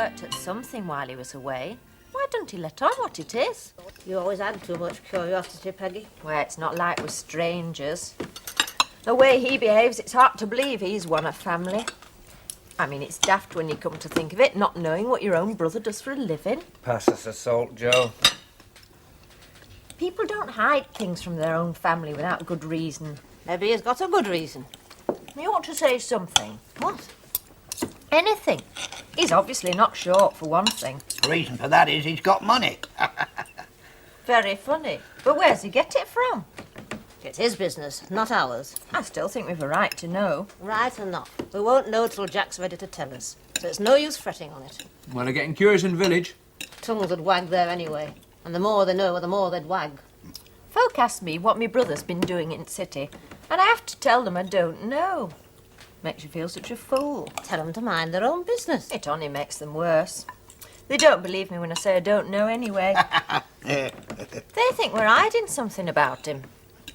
worked at something while he was away. Why don't he let on what it is? You always had too much curiosity, Peggy. Well, it's not like we're strangers. The way he behaves, it's hard to believe he's one of family. I mean, it's daft when you come to think of it, not knowing what your own brother does for a living. Pass us the salt, Joe. People don't hide things from their own family without good reason. Maybe he's got a good reason. You ought to say something. What? Anything. He's obviously not short, for one thing. The reason for that is he's got money. Very funny. But where's he get it from? It's his business, not ours. I still think we've a right to know. Right or not, we won't know till Jack's ready to tell us. So it's no use fretting on it. Well, they're getting curious in the village. Tongues would wag there anyway. And the more they know, the more they'd wag. Folk ask me what my brother's been doing in the city, and I have to tell them I don't know. Makes you feel such a fool. Tell them to mind their own business. It only makes them worse. They don't believe me when I say I don't know anyway. They think we're hiding something about him.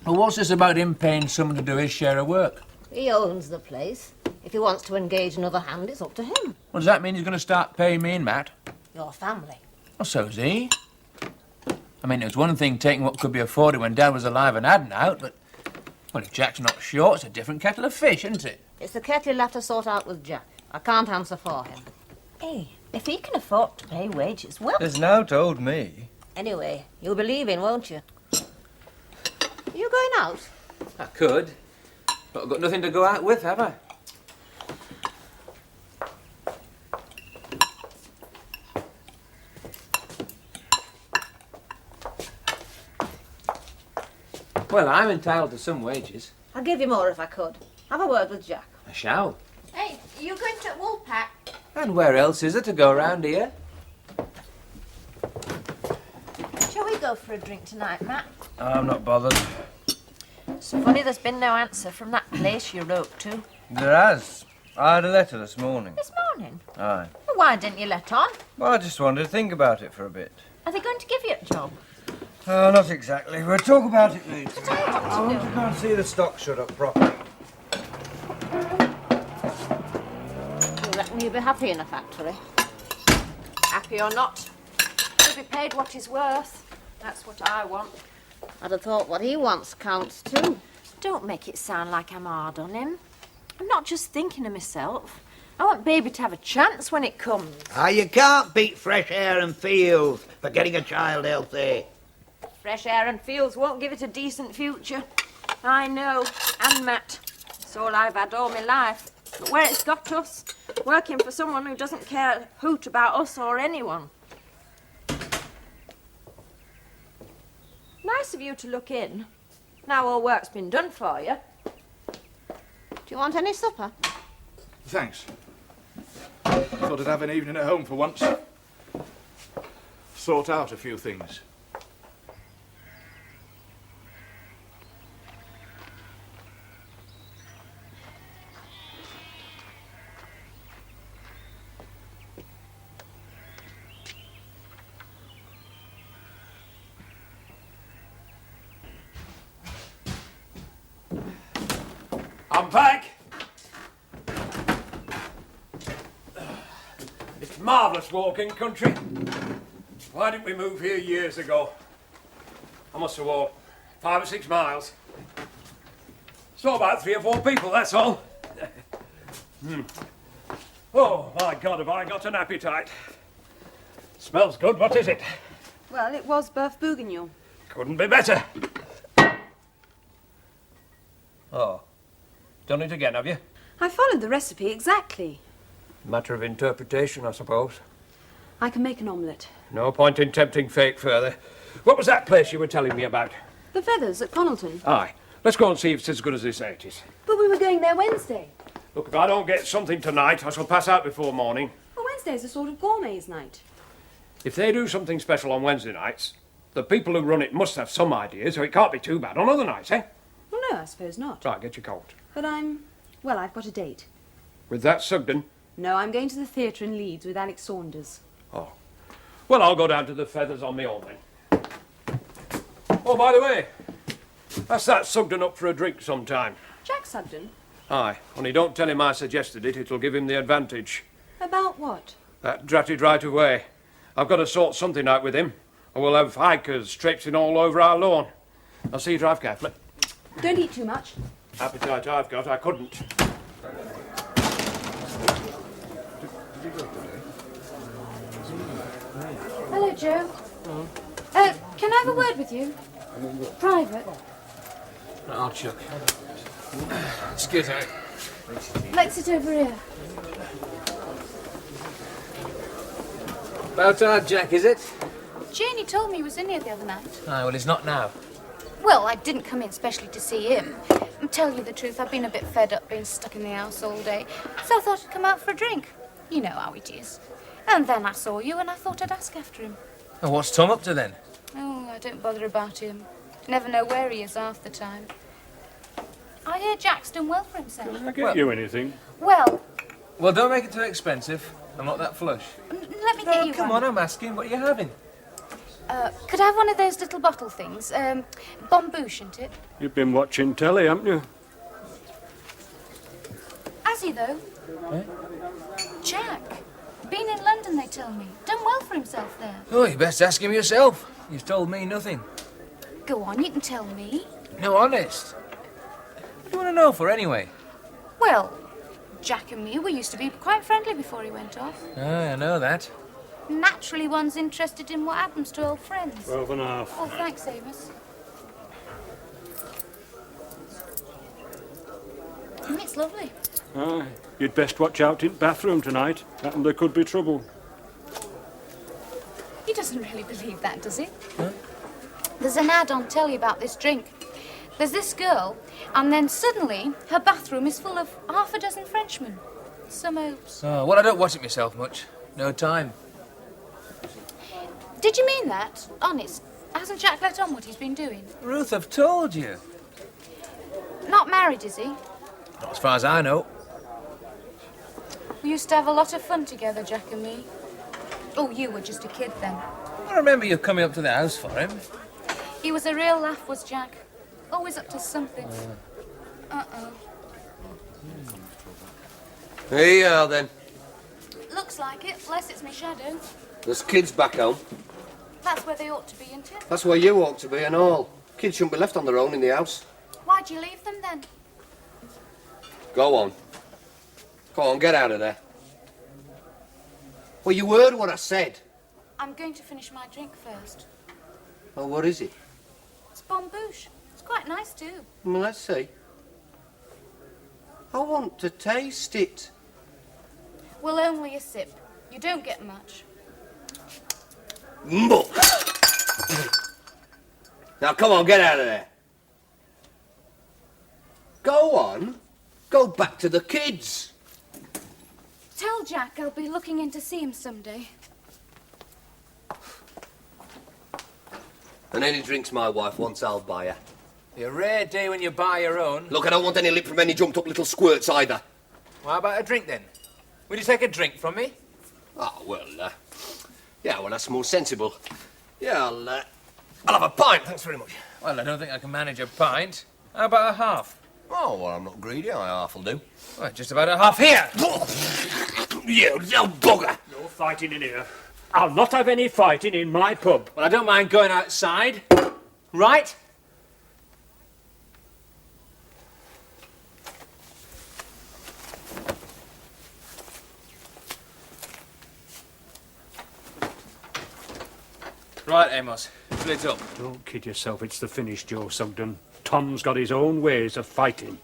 Well, what's this about him paying someone to do his share of work? He owns the place. If he wants to engage another hand, it's up to him. Well, does that mean he's going to start paying me and Matt? Your family. Well, so's he. I mean, it was one thing taking what could be afforded when Dad was alive and hadn't out, but... Well, if Jack's not short, it's a different kettle of fish, isn't it? It's the kettle you'll have to sort out with Jack. I can't answer for him. Hey, if he can afford to pay wages, well... There's no told me. Anyway, you'll be leaving, won't you? Are you going out? I could, but I've got nothing to go out with, have I? Well, I'm entitled to some wages. I'd give you more if I could. Have a word with Jack. I shall. Hey, are you going to Woolpack? And where else is there to go round here? Shall we go for a drink tonight, Matt? I'm not bothered. It's funny there's been no answer from that place you wrote to. There has. I had a letter this morning. This morning? Aye. Well, why didn't you let on? Well, I just wanted to think about it for a bit. Are they going to give you a job? Oh, not exactly. We'll talk about it later. What do you want to I want do? to go and see the stock shut up properly. You reckon you'll be happy in a factory? Happy or not, he'll be paid what he's worth. That's what I want. I'd have thought what he wants counts too. Don't make it sound like I'm hard on him. I'm not just thinking of myself. I want Baby to have a chance when it comes. You can't beat fresh air and fields for getting a child healthy. Fresh air and fields won't give it a decent future. I know, and Matt. It's all I've had all my life. But where it's got us, working for someone who doesn't care a hoot about us or anyone. Nice of you to look in. Now all work's been done for you. Do you want any supper? Thanks. Thought I'd have an evening at home for once. Sort out a few things. I'm back. It's marvellous walking country. Why didn't we move here years ago? I must have walked 5 or 6 miles. Saw about 3 or 4 people, that's all. Oh, my God, have I got an appetite. Smells good, what is it? Well, it was Boeuf Bourguignon. Couldn't be better. Oh, done it again, have you? I followed the recipe exactly. Matter of interpretation, I suppose. I can make an omelette. No point in tempting fate further. What was that place you were telling me about? The Feathers at Connalton. Aye. Let's go and see if it's as good as they say it is. But we were going there Wednesday. Look, if I don't get something tonight, I shall pass out before morning. Well, Wednesday's a sort of gourmet's night. If they do something special on Wednesday nights, the people who run it must have some idea, so it can't be too bad on other nights, eh? Well, no, I suppose not. Right, get your coat. But well, I've got a date. With that Sugden? No, I'm going to the theatre in Leeds with Alex Saunders. Oh. Well, I'll go down to the Feathers on my own then. Oh, by the way, that's that Sugden up for a drink sometime. Jack Sugden? Aye, only don't tell him I suggested it, it'll give him the advantage. About what? Dratted right away. I've got to sort something out with him, or we'll have hikers traipsing all over our lawn. I'll see you drive carefully. Don't eat too much. Appetite I've got, I couldn't. Hello, Joe. Can I have a word with you? Private. I'll chuck. Excuse me. Let's sit over here. About time, Jack, is it? Janie told me he was in here the other night. Aye, well, he's not now. Well, I didn't come in specially to see him. Tell you the truth, I've been a bit fed up being stuck in the house all day, so I thought I'd come out for a drink. You know how it is. And then I saw you and I thought I'd ask after him. And what's Tom up to then? Oh, I don't bother about him. Never know where he is half the time. I hear Jack's done well for himself. Can I get you anything? Well, Well, don't make it too expensive. I'm not that flush. let me get you Come one. on, I'm asking. What are you having? Could I have one of those little bottle things? Bombouche, isn't it? You've been watching telly, haven't you? Has he, though? Jack. Been in London, they tell me. Done well for himself there. Oh, you best ask him yourself. You've told me nothing. Go on, you can tell me. No, honest. What do you want to know for, anyway? Well, Jack and me, we used to be quite friendly before he went off. I know that. Naturally, one's interested in what happens to old friends. 12 and a half. Oh, thanks, Amos. It's lovely. Aye. You'd best watch out in the bathroom tonight. And there could be trouble. He doesn't really believe that, does he? Huh? There's an ad on telly about this drink. There's this girl, and then suddenly her bathroom is full of half a dozen Frenchmen. Some oaks. Oh, well, I don't watch it myself much. No time. Did you mean that? Honest? Hasn't Jack let on what he's been doing? Ruth, I've told you. Not married, is he? Not as far as I know. We used to have a lot of fun together, Jack and me. Oh, you were just a kid then. I remember you coming up to the house for him. He was a real laugh, was Jack. Always up to something. Uh-oh. Here you are, then. Looks like it, unless it's my shadow. There's kids back home. That's where they ought to be, isn't it? That's where you ought to be and all. Kids shouldn't be left on their own in the house. Why'd you leave them then? Go on. Go on, get out of there. Well, you heard what I said. I'm going to finish my drink first. Oh, what is it? It's Bombouche. It's quite nice too. Well, let's see. I want to taste it. Well, only a sip. You don't get much. Muck! Now, come on, get out of there. Go on. Go back to the kids. Tell Jack I'll be looking in to see him someday. And any drinks my wife wants, I'll buy her. You're a rare day when you buy your own. Look, I don't want any lip from any jumped-up little squirts either. Well, how about a drink, then? Will you take a drink from me? Oh, well, yeah, well, that's more sensible. Yeah, I'll have a pint, thanks very much. Well, I don't think I can manage a pint. How about a half? Oh, well, I'm not greedy. Half will do. Well, just about a half here. You little bugger! No fighting in here. I'll not have any fighting in my pub. Well, I don't mind going outside. Right? Right, Amos. Fill it up. Don't kid yourself, it's the finish, Joe Sugden. Tom's got his own ways of fighting.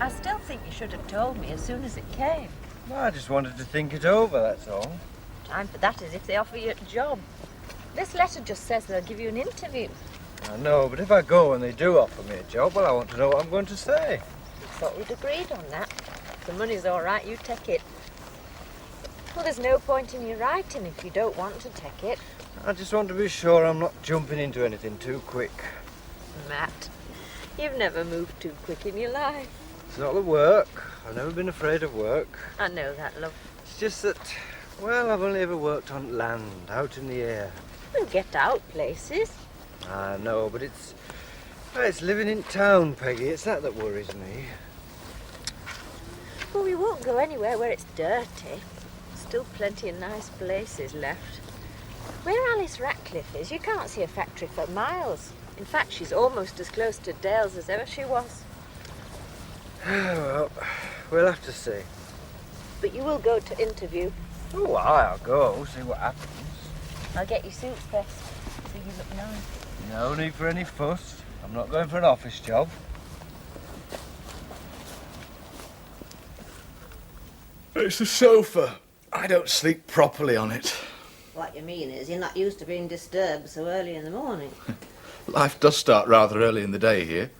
I still think you should have told me as soon as it came. Well, I just wanted to think it over, that's all. Time for that is if they offer you a job. This letter just says they'll give you an interview. I know, but if I go and they do offer me a job, well, I want to know what I'm going to say. Thought we'd agreed on that. If the money's all right, you take it. Well, there's no point in you writing if you don't want to take it. I just want to be sure I'm not jumping into anything too quick. Matt, you've never moved too quick in your life. It's not the work. I've never been afraid of work. I know that, love. It's just that, well, I've only ever worked on land, out in the air. We'll get out places. I know, but it's living in town, Peggy. It's that worries me. But we won't go anywhere where it's dirty. Still plenty of nice places left. Where Alice Ratcliffe is, you can't see a factory for miles. In fact, she's almost as close to Dales as ever she was. Well, we'll have to see. But you will go to interview. Oh, I'll go, see what happens. I'll get your suit pressed so you look nice. No need for any fuss. I'm not going for an office job. It's the sofa. I don't sleep properly on it. What you mean is you're not used to being disturbed so early in the morning. Life does start rather early in the day here.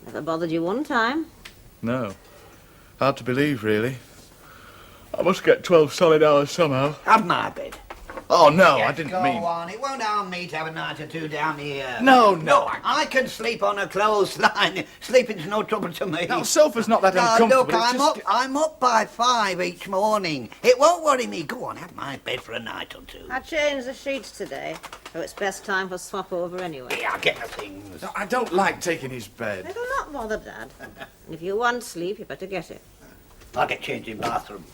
Never bothered you one time. No. Hard to believe, really. I must get 12 solid hours somehow. Have my bed. Oh, no, Yes, I didn't go mean... on. It won't harm me to have a night or two down here. No. I can sleep on a clothesline. Sleeping's no trouble to me. No, sofa's not that uncomfortable. Look, it's I'm up by 5 each morning. It won't worry me. Go on, have my bed for a night or two. I changed the sheets today, so it's best time for swap over anyway. Yeah, I'll get the things. No, I don't like taking his bed. It'll not bother, Dad. And if you want sleep, you better get it. I'll get changed in bathroom.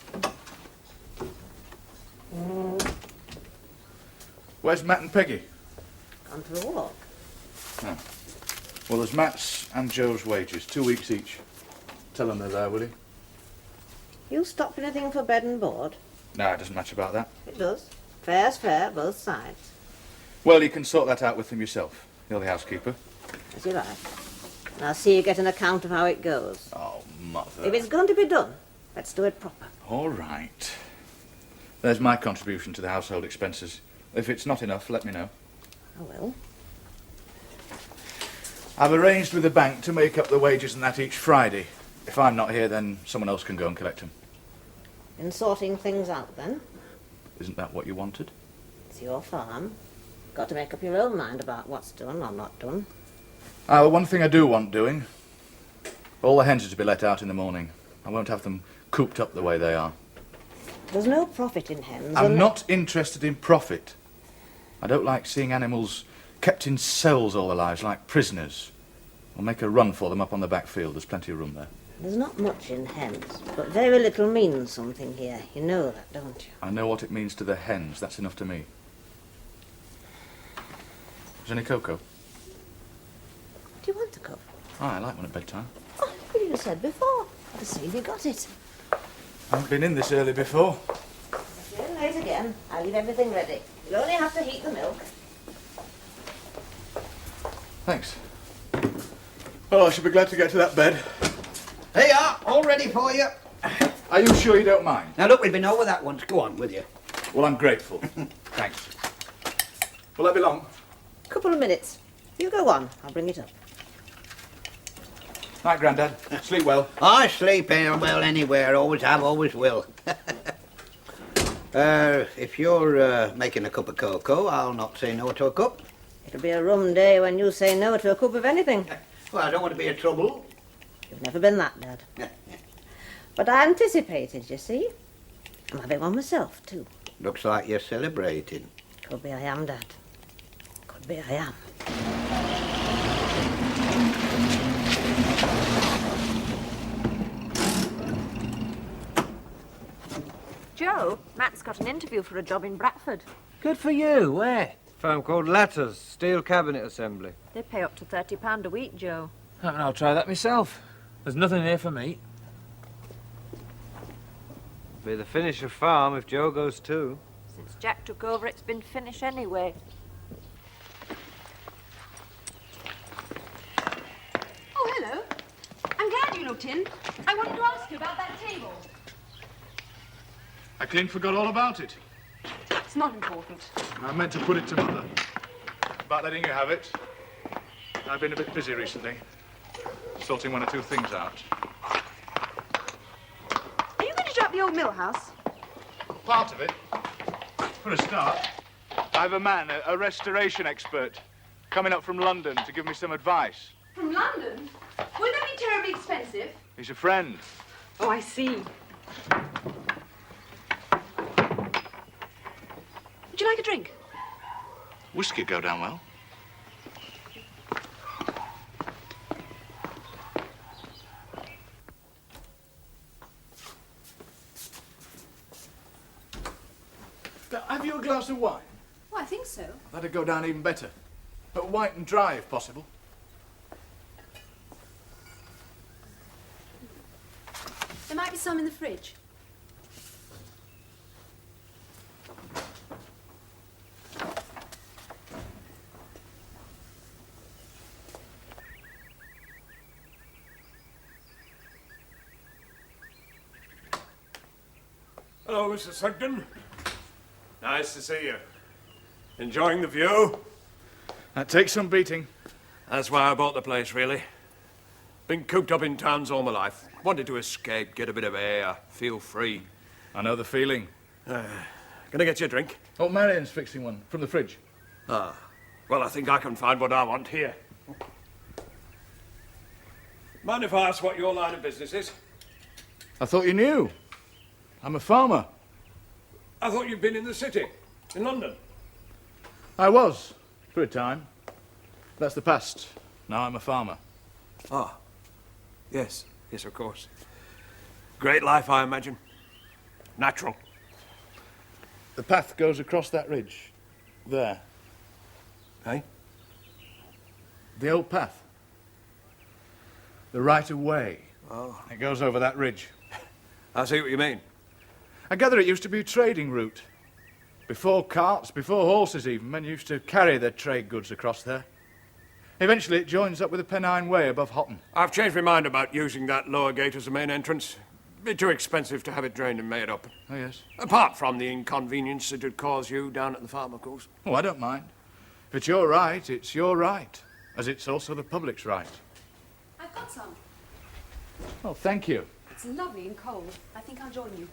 Where's Matt and Peggy? Gone for a walk. Oh. Well, there's Matt's and Joe's wages, 2 weeks each. Tell them they're there, will you? You stop anything for bed and board? No, it doesn't matter about that. It does. Fair's fair, both sides. Well, you can sort that out with them yourself. You're the housekeeper. As you like. And I'll see you get an account of how it goes. Oh, Mother. If it's going to be done, let's do it proper. All right. There's my contribution to the household expenses. If it's not enough, let me know. I will. I've arranged with the bank to make up the wages and that each Friday. If I'm not here, then someone else can go and collect them. In sorting things out, then. Isn't that what you wanted? It's your farm. Got to make up your own mind about what's done or not done. Well, one thing I do want doing. All the hens are to be let out in the morning. I won't have them cooped up the way they are. There's no profit in hens. I'm not interested in profit. I don't like seeing animals kept in cells all their lives, like prisoners. I'll make a run for them up on the back field. There's plenty of room there. There's not much in hens, but very little means something here. You know that, don't you? I know what it means to the hens. That's enough to me. Is any cocoa? Do you want a cup? Oh, I like one at bedtime. Oh, you just said before. I've seen you got it. I haven't been in this early before. If you're in late again, I'll leave everything ready. You'll only have to heat the milk. Thanks. Oh, I should be glad to get to that bed. Here you are, all ready for you. Are you sure you don't mind? Now look, we've been over that once. Go on with you. Well, I'm grateful. Thanks. Will that be long? Couple of minutes. You go on. I'll bring it up. Night, Grandad. Sleep well. I sleep well anywhere. Always have, always will. If you're making a cup of cocoa, I'll not say no to a cup. It'll be a rum day when you say no to a cup of anything. Well, I don't want to be a trouble. You've never been that, Dad. But I anticipated, you see. I'm having one myself, too. Looks like you're celebrating. Could be I am, Dad. Could be I am. Joe, Matt's got an interview for a job in Bradford. Good for you. Where? Firm called Letters, Steel Cabinet Assembly. They pay up to £30 a week, Joe. I'll try that myself. There's nothing here for me. Be the finish of farm if Joe goes too. Since Jack took over, it's been finished anyway. Oh, hello. I'm glad you looked in. I wanted to ask you about that table. I clean forgot all about it. It's not important. I meant to put it to Mother. About letting you have it. I've been a bit busy recently, sorting one or two things out. Are you going to drop the old mill house? Part of it. For a start, I have a man, a restoration expert, coming up from London to give me some advice. From London? Wouldn't that be terribly expensive? He's a friend. Oh, I see. Would you like a drink? Whiskey'd go down well. Have you a glass of wine? Oh, I think so. That'd go down even better. But white and dry, if possible. There might be some in the fridge. Hello, Mr. Sugden. Nice to see you. Enjoying the view? That takes some beating. That's why I bought the place, really. Been cooped up in towns all my life. Wanted to escape, get a bit of air, feel free. I know the feeling. Gonna get you a drink? Oh, Marion's fixing one from the fridge. Ah. Well, I think I can find what I want here. Mind if I ask what your line of business is? I thought you knew. I'm a farmer. I thought you'd been in the city, in London. I was, for a time. That's the past. Now I'm a farmer. Ah. Yes, yes, of course. Great life, I imagine. Natural. The path goes across that ridge. There. Hey? The old path. The right of way. Oh. It goes over that ridge. I see what you mean. I gather it used to be a trading route. Before carts, before horses even, men used to carry their trade goods across there. Eventually it joins up with the Pennine Way above Hotton. I've changed my mind about using that lower gate as the main entrance. Bit too expensive to have it drained and made up. Oh, yes. Apart from the inconvenience it would cause you down at the farm, of course. Oh, I don't mind. If it's your right, it's your right. As it's also the public's right. I've got some. Oh, thank you. It's lovely and cold. I think I'll join you.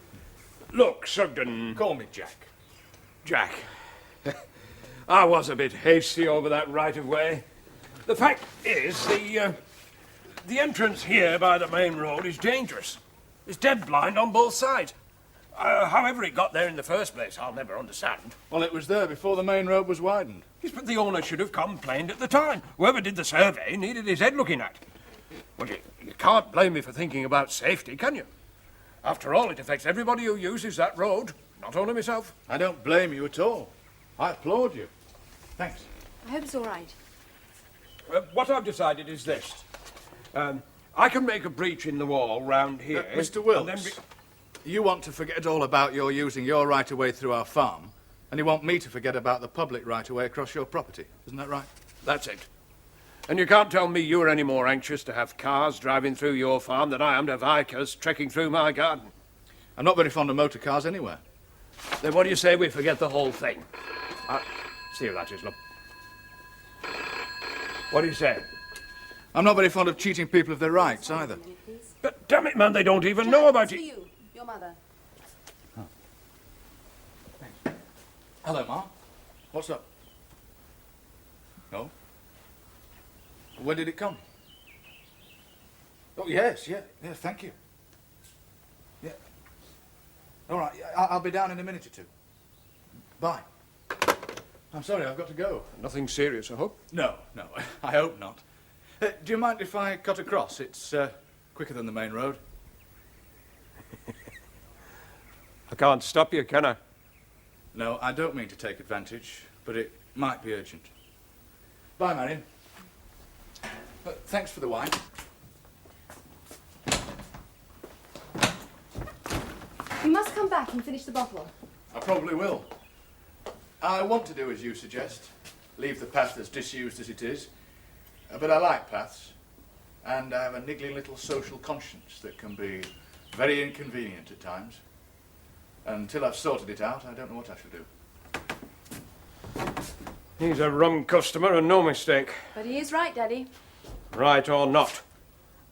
Look, Sugden. Call me Jack. Jack. I was a bit hasty over that right-of-way. The fact is, the entrance here by the main road is dangerous. It's dead blind on both sides. However it got there in the first place, I'll never understand. Well, it was there before the main road was widened. Yes, but the owner should have complained at the time. Whoever did the survey needed his head looking at. Well, you can't blame me for thinking about safety, can you? After all, it affects everybody who uses that road, not only myself. I don't blame you at all. I applaud you. Thanks. I hope it's all right. What I've decided is this. I can make a breach in the wall round here. Mr. Wilkes, you want to forget all about your using your right-of-way through our farm, and you want me to forget about the public right-of-way across your property. Isn't that right? That's it. And you can't tell me you're any more anxious to have cars driving through your farm than I am to have hikers trekking through my garden. I'm not very fond of motor cars anywhere. Then what do you say we forget the whole thing? See you later, Islam. What do you say? I'm not very fond of cheating people of their rights either. But damn it, man, they don't even know about it. you, your mother. Hello, Ma. What's up? No? When did it come? Oh, yes, yeah, thank you. Yeah. All right, I'll be down in a minute or two. Bye. I'm sorry, I've got to go. Nothing serious, I hope? No, I hope not. Do you mind if I cut across? It's quicker than the main road. I can't stop you, can I? No, I don't mean to take advantage, but it might be urgent. Bye, Marion. Thanks for the wine. You must come back and finish the bottle. I probably will. I want to do as you suggest, leave the path as disused as it is, but I like paths, and I have a niggling little social conscience that can be very inconvenient at times. Until I've sorted it out, I don't know what I shall do. He's a rum customer and no mistake. But he is right, Daddy. Right or not.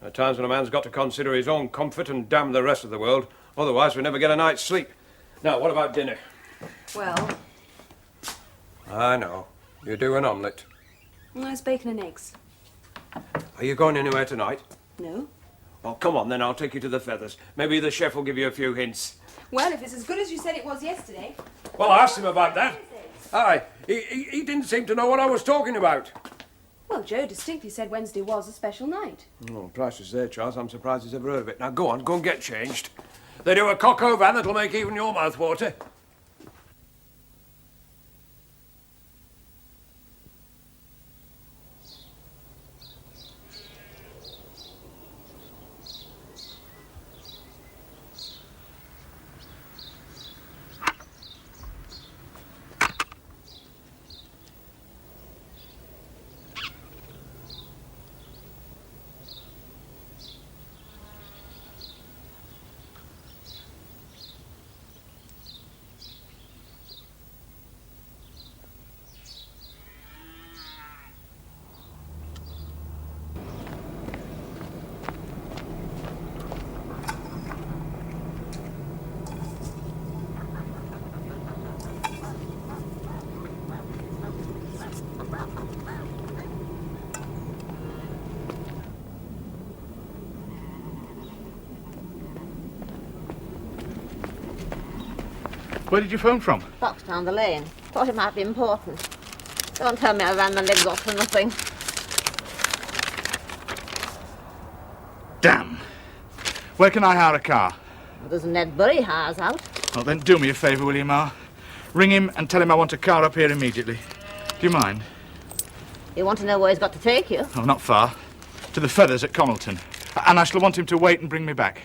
There are times when a man's got to consider his own comfort and damn the rest of the world. Otherwise, we never get a night's sleep. Now, what about dinner? Well, I know. You do an omelette. nice bacon and eggs. Are you going anywhere tonight? No. Oh, come on, then I'll take you to the Feathers. Maybe the chef will give you a few hints. Well, if it's as good as you said it was yesterday. Well, I asked him about that. Aye, he didn't seem to know what I was talking about. Well, Joe distinctly said Wednesday was a special night. Oh, price is there, Charles. I'm surprised he's ever heard of it. Now, go and get changed. They do a cock au vin that'll make even your mouth water. Where did you phone from? Box down the lane. Thought it might be important. Don't tell me I ran my legs off for nothing. Damn. Where can I hire a car? Well, there's Ned Bury hires out. Well, then do me a favour, will you, Ma? Ring him and tell him I want a car up here immediately. Do you mind? You want to know where he's got to take you? Oh, not far. To the Feathers at Connelton. And I shall want him to wait and bring me back.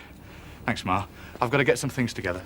Thanks, Ma. I've got to get some things together.